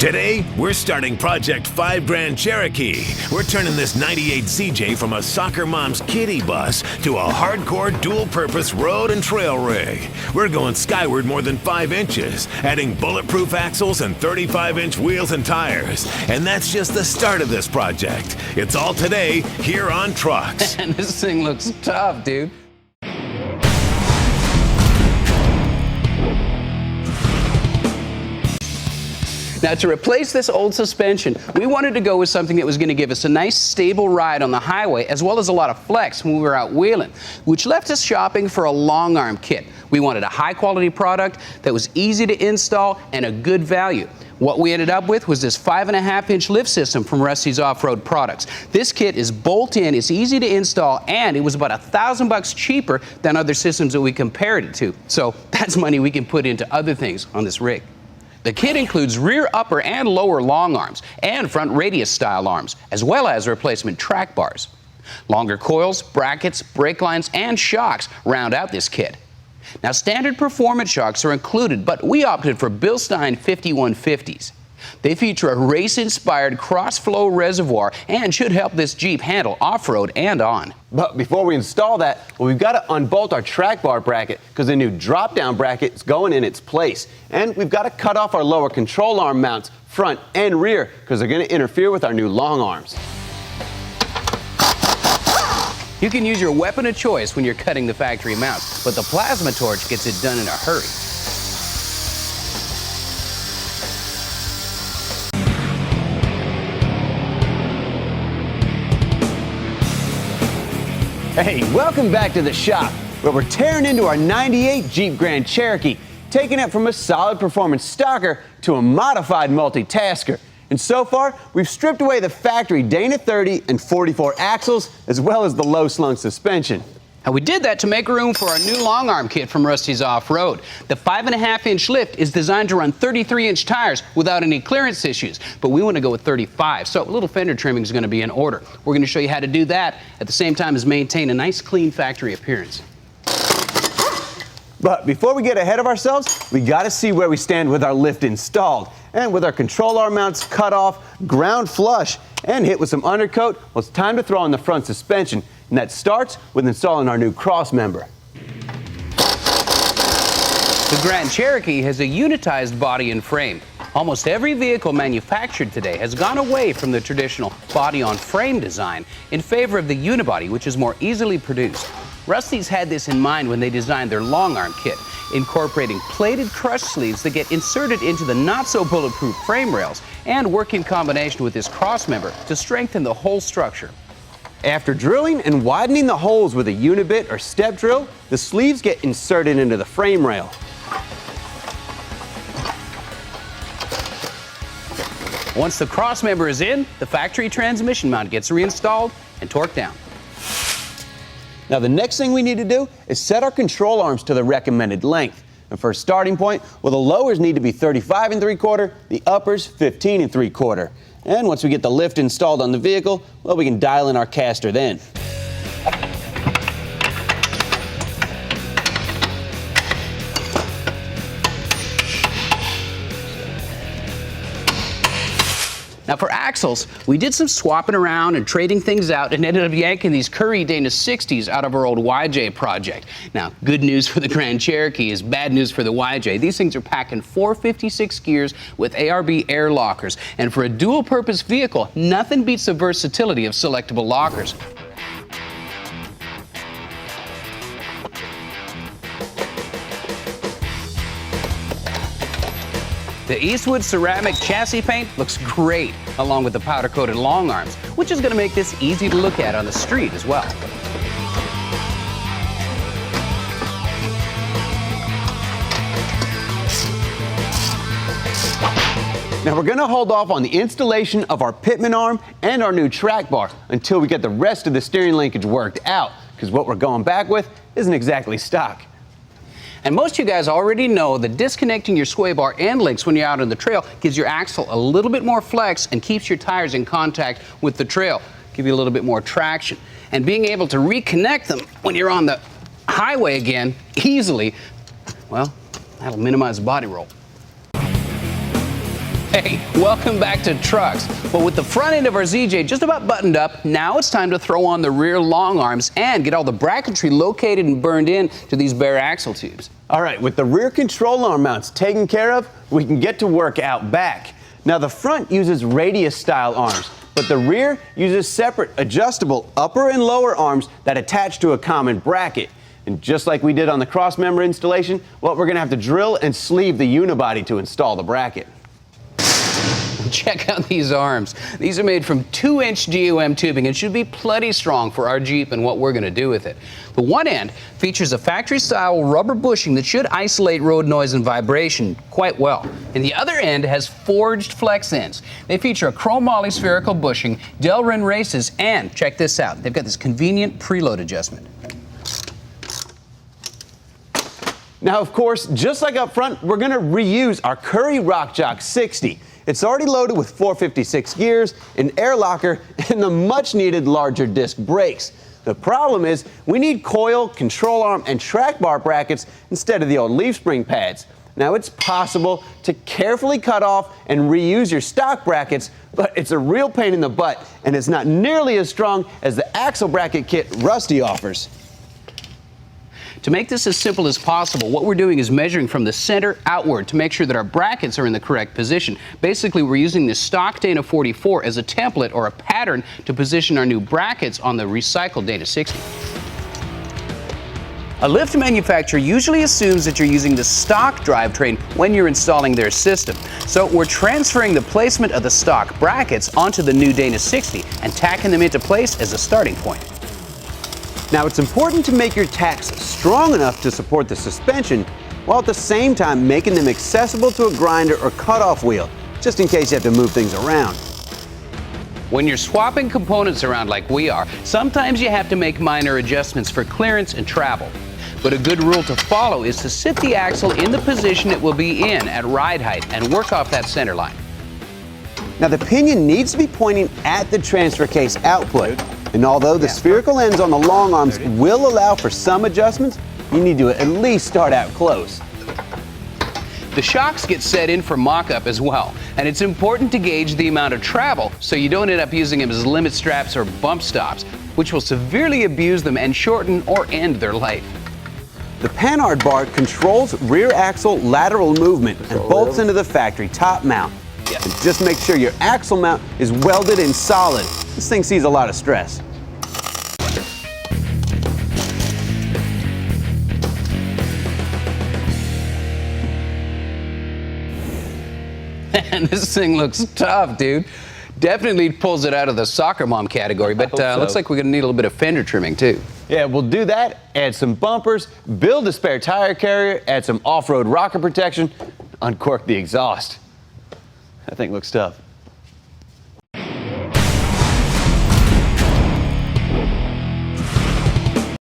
Today, we're starting Project 5 Grand Cherokee. We're turning this 98 ZJ from a soccer mom's kiddie bus to a hardcore dual-purpose road and trail rig. We're going skyward more than 5 inches, adding bulletproof axles and 35-inch wheels and tires. And that's just the start of this project. It's all today here on Trucks. Man, this thing looks tough, dude. Now, to replace this old suspension, we wanted to go with something that was going to give us a nice, stable ride on the highway, as well as a lot of flex when we were out wheeling, which left us shopping for a long arm kit. We wanted a high-quality product that was easy to install and a good value. What we ended up with was this 5.5-inch lift system from Rusty's Off-Road Products. This kit is bolt-in, it's easy to install, and it was about $1,000 cheaper than other systems that we compared it to. So that's money we can put into other things on this rig. The kit includes rear, upper, and lower long arms and front radius style arms, as well as replacement track bars. Longer coils, brackets, brake lines, and shocks round out this kit. Now, standard performance shocks are included, but we opted for Bilstein 5150s. They feature a race-inspired cross-flow reservoir and should help this Jeep handle off-road and on. But before we install that, well, we've got to unbolt our track bar bracket because the new drop-down bracket is going in its place. And we've got to cut off our lower control arm mounts, front and rear, because they're going to interfere with our new long arms. You can use your weapon of choice when you're cutting the factory mounts, but the plasma torch gets it done in a hurry. Hey, welcome back to the shop, where we're tearing into our 98 Jeep Grand Cherokee, taking it from a solid performance stocker to a modified multitasker. And so far, we've stripped away the factory Dana 30 and 44 axles, as well as the low slung suspension. And we did that to make room for our new long arm kit from Rusty's Off-Road. The 5.5-inch lift is designed to run 33-inch tires without any clearance issues, but we want to go with 35, so a little fender trimming is going to be in order. We're going to show you how to do that at the same time as maintain a nice, clean factory appearance. But before we get ahead of ourselves, we got to see where we stand with our lift installed. And with our control arm mounts cut off, ground flush, and hit with some undercoat, well, it's time to throw on the front suspension. And that starts with installing our new cross member. The Grand Cherokee has a unitized body and frame. Almost every vehicle manufactured today has gone away from the traditional body-on-frame design in favor of the unibody, which is more easily produced. Rusty's had this in mind when they designed their long arm kit, incorporating plated crush sleeves that get inserted into the not-so-bulletproof frame rails and work in combination with this cross member to strengthen the whole structure. After drilling and widening the holes with a unibit or step drill, the sleeves get inserted into the frame rail. Once the cross member is in, the factory transmission mount gets reinstalled and torqued down. Now, the next thing we need to do is set our control arms to the recommended length. And for a starting point, well, the lowers need to be 35 3/4, the uppers 15 3/4. And once we get the lift installed on the vehicle, well, we can dial in our caster then. Now, for axles, we did some swapping around and trading things out and ended up yanking these Curry Dana 60s out of our old YJ project. Now, good news for the Grand Cherokee is bad news for the YJ. These things are packing 456 gears with ARB air lockers. And for a dual-purpose vehicle, nothing beats the versatility of selectable lockers. The Eastwood ceramic chassis paint looks great, along with the powder-coated long arms, which is going to make this easy to look at on the street as well. Now, we're going to hold off on the installation of our pitman arm and our new track bar until we get the rest of the steering linkage worked out, because what we're going back with isn't exactly stock. And most of you guys already know that disconnecting your sway bar and links when you're out on the trail gives your axle a little bit more flex and keeps your tires in contact with the trail, give you a little bit more traction. And being able to reconnect them when you're on the highway again easily, well, that'll minimize body roll. Hey, welcome back to Trucks. Well, with the front end of our ZJ just about buttoned up, now it's time to throw on the rear long arms and get all the bracketry located and burned in to these bare axle tubes. All right, with the rear control arm mounts taken care of, we can get to work out back. Now, the front uses radius style arms, but the rear uses separate adjustable upper and lower arms that attach to a common bracket. And just like we did on the cross member installation, well, we're gonna have to drill and sleeve the unibody to install the bracket. Check out these arms. These are made from 2-inch GUM tubing and should be plenty strong for our Jeep and what we're going to do with it. The one end features a factory-style rubber bushing that should isolate road noise and vibration quite well. And the other end has forged flex ends. They feature a chrome moly spherical bushing, Delrin races, and check this out. They've got this convenient preload adjustment. Now, of course, just like up front, we're going to reuse our Curry Rock Jock 60. It's already loaded with 456 gears, an air locker, and the much-needed larger disc brakes. The problem is we need coil, control arm, and track bar brackets instead of the old leaf spring pads. Now, it's possible to carefully cut off and reuse your stock brackets, but it's a real pain in the butt, and it's not nearly as strong as the axle bracket kit Rusty offers. To make this as simple as possible, what we're doing is measuring from the center outward to make sure that our brackets are in the correct position. Basically, we're using this stock Dana 44 as a template or a pattern to position our new brackets on the recycled Dana 60. A lift manufacturer usually assumes that you're using the stock drivetrain when you're installing their system. So we're transferring the placement of the stock brackets onto the new Dana 60 and tacking them into place as a starting point. Now, it's important to make your tacks strong enough to support the suspension, while at the same time making them accessible to a grinder or cutoff wheel, just in case you have to move things around. When you're swapping components around like we are, sometimes you have to make minor adjustments for clearance and travel. But a good rule to follow is to sit the axle in the position it will be in at ride height and work off that center line. Now, the pinion needs to be pointing at the transfer case output. And although the spherical ends on the long arms will allow for some adjustments, you need to at least start out close. The shocks get set in for mock-up as well, and it's important to gauge the amount of travel so you don't end up using them as limit straps or bump stops, which will severely abuse them and shorten or end their life. The Panhard bar controls rear axle lateral movement and bolts into the factory top mount. And just make sure your axle mount is welded in solid. This thing sees a lot of stress. Man, this thing looks tough, dude. Definitely pulls it out of the soccer mom category, but looks like we're gonna need a little bit of fender trimming too. Yeah, we'll do that, add some bumpers, build a spare tire carrier, add some off-road rocker protection, uncork the exhaust. That thing looks tough.